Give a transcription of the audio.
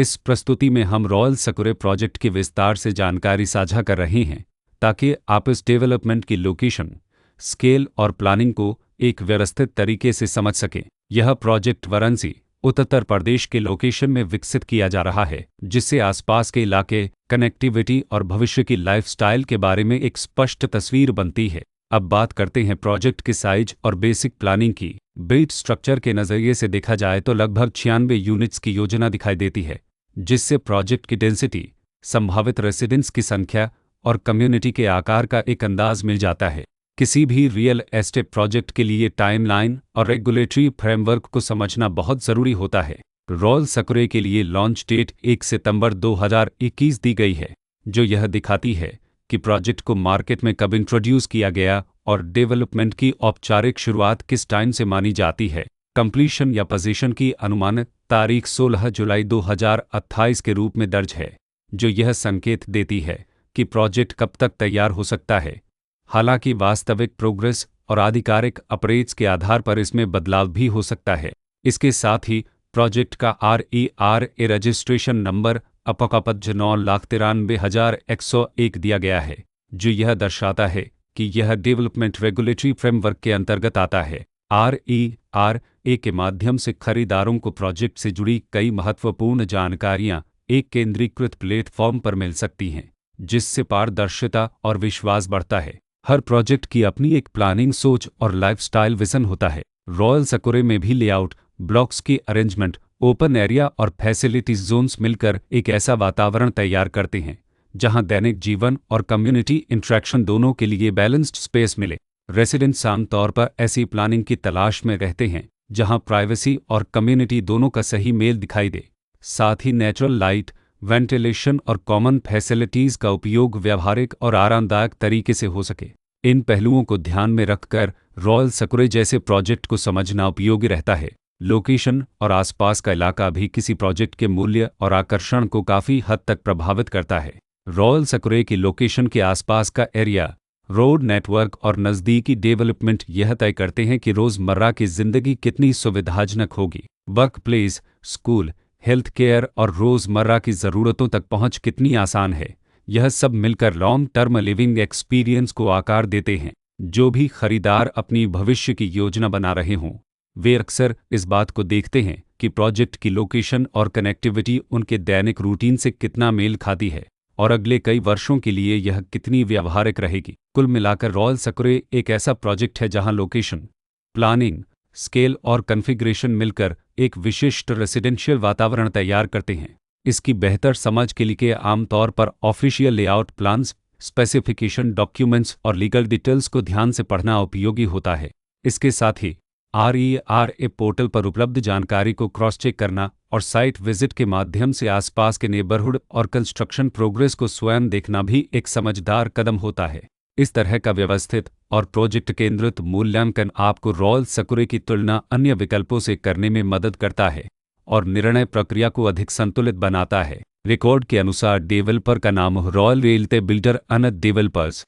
इस प्रस्तुति में हम रॉयल सकुरे प्रोजेक्ट की विस्तार से जानकारी साझा कर रहे हैं ताकि आप इस डेवलपमेंट की लोकेशन, स्केल और प्लानिंग को एक व्यवस्थित तरीके से समझ सकें। यह प्रोजेक्ट वाराणसी, उत्तर प्रदेश के लोकेशन में विकसित किया जा रहा है, जिससे आसपास के इलाके, कनेक्टिविटी और भविष्य की लाइफस्टाइल के बारे में एक स्पष्ट तस्वीर बनती है। अब बात करते हैं प्रोजेक्ट के साइज और बेसिक प्लानिंग की। बिल्ड स्ट्रक्चर के नज़रिए से देखा जाए तो लगभग 96 यूनिट्स की योजना दिखाई देती है, जिससे प्रोजेक्ट की डेंसिटी, संभावित रेसिडेंट्स की संख्या और कम्युनिटी के आकार का एक अंदाज मिल जाता है। किसी भी रियल एस्टेट प्रोजेक्ट के लिए टाइमलाइन और रेगुलेटरी फ्रेमवर्क को समझना बहुत ज़रूरी होता है। रॉयल सकुरे के लिए लॉन्च डेट 1 सितंबर 2021 दी गई है, जो यह दिखाती है कि प्रोजेक्ट को मार्केट में कब इंट्रोड्यूस किया गया और डेवलपमेंट की औपचारिक शुरुआत किस टाइम से मानी जाती है। कंप्लीशन या पोजीशन की अनुमानित तारीख 16 जुलाई 2028 के रूप में दर्ज है, जो यह संकेत देती है कि प्रोजेक्ट कब तक तैयार हो सकता है। हालांकि वास्तविक प्रोग्रेस और आधिकारिक अपडेट्स के आधार पर इसमें बदलाव भी हो सकता है। इसके साथ ही प्रोजेक्ट का RERA रजिस्ट्रेशन नंबर अपकपज 9,93,101 दिया गया है, जो यह दर्शाता है कि यह डेवलपमेंट रेगुलेटरी फ्रेमवर्क के अंतर्गत आता है। RERA के माध्यम से खरीदारों को प्रोजेक्ट से जुड़ी कई महत्वपूर्ण जानकारियां एक केंद्रीकृत प्लेटफॉर्म पर मिल सकती हैं, जिससे पारदर्शिता और विश्वास बढ़ता है। हर प्रोजेक्ट की अपनी एक प्लानिंग सोच और लाइफस्टाइल विजन होता है। रॉयल सकुरे में भी लेआउट, ब्लॉक्स की अरेंजमेंट, ओपन एरिया और फैसिलिटीज जोन्स मिलकर एक ऐसा वातावरण तैयार करते हैं जहां दैनिक जीवन और कम्युनिटी इंटरेक्शन दोनों के लिए बैलेंस्ड स्पेस मिले। रेसिडेंट्स आमतौर पर ऐसी प्लानिंग की तलाश में रहते हैं जहां प्राइवेसी और कम्युनिटी दोनों का सही मेल दिखाई दे। साथ ही नेचुरल लाइट, वेंटिलेशन और कॉमन फैसिलिटीज का उपयोग व्यावहारिक और आरामदायक तरीके से हो सके। इन पहलुओं को ध्यान में रखकर रॉयल सकुरे जैसे प्रोजेक्ट को समझना उपयोगी रहता है। लोकेशन और आसपास का इलाका भी किसी प्रोजेक्ट के मूल्य और आकर्षण को काफ़ी हद तक प्रभावित करता है। रॉयल सकुरे की लोकेशन के आसपास का एरिया, रोड नेटवर्क और नज़दीकी डेवलपमेंट यह तय करते हैं कि रोज़मर्रा की ज़िंदगी कितनी सुविधाजनक होगी। Work place, school, health care और रोज़मर्रा की ज़रूरतों तक पहुंच कितनी आसान है। यह सब मिलकर लॉन्ग टर्म लिविंग एक्सपीरियंस को आकार देते हैं। जो भी खरीदार अपनी भविष्य की योजना बना रहे हों, वे अक्सर इस बात को देखते हैं कि प्रोजेक्ट की लोकेशन और कनेक्टिविटी उनके दैनिक रूटीन से कितना मेल खाती है और अगले कई वर्षों के लिए यह कितनी व्यावहारिक रहेगी। कुल मिलाकर रॉयल सकुरे एक ऐसा प्रोजेक्ट है जहां लोकेशन, प्लानिंग, स्केल और कॉन्फ़िगरेशन मिलकर एक विशिष्ट रेसिडेंशियल वातावरण तैयार करते हैं। इसकी बेहतर समझ के लिए आमतौर पर official layout plans, specification documents और लीगल डिटेल्स को ध्यान से पढ़ना उपयोगी होता है। इसके साथ ही RERA पोर्टल पर उपलब्ध जानकारी को क्रॉस चेक करना और साइट विजिट के माध्यम से आसपास के नेबरहुड और कंस्ट्रक्शन प्रोग्रेस को स्वयं देखना भी एक समझदार कदम होता है। इस तरह का व्यवस्थित और प्रोजेक्ट केंद्रित मूल्यांकन आपको रॉयल सकुरे की तुलना अन्य विकल्पों से करने में मदद करता है और निर्णय प्रक्रिया को अधिक संतुलित बनाता है। रिकॉर्ड के अनुसार डेवलपर का नाम रॉयल रियल्टी बिल्डर अनद डेवलपर्स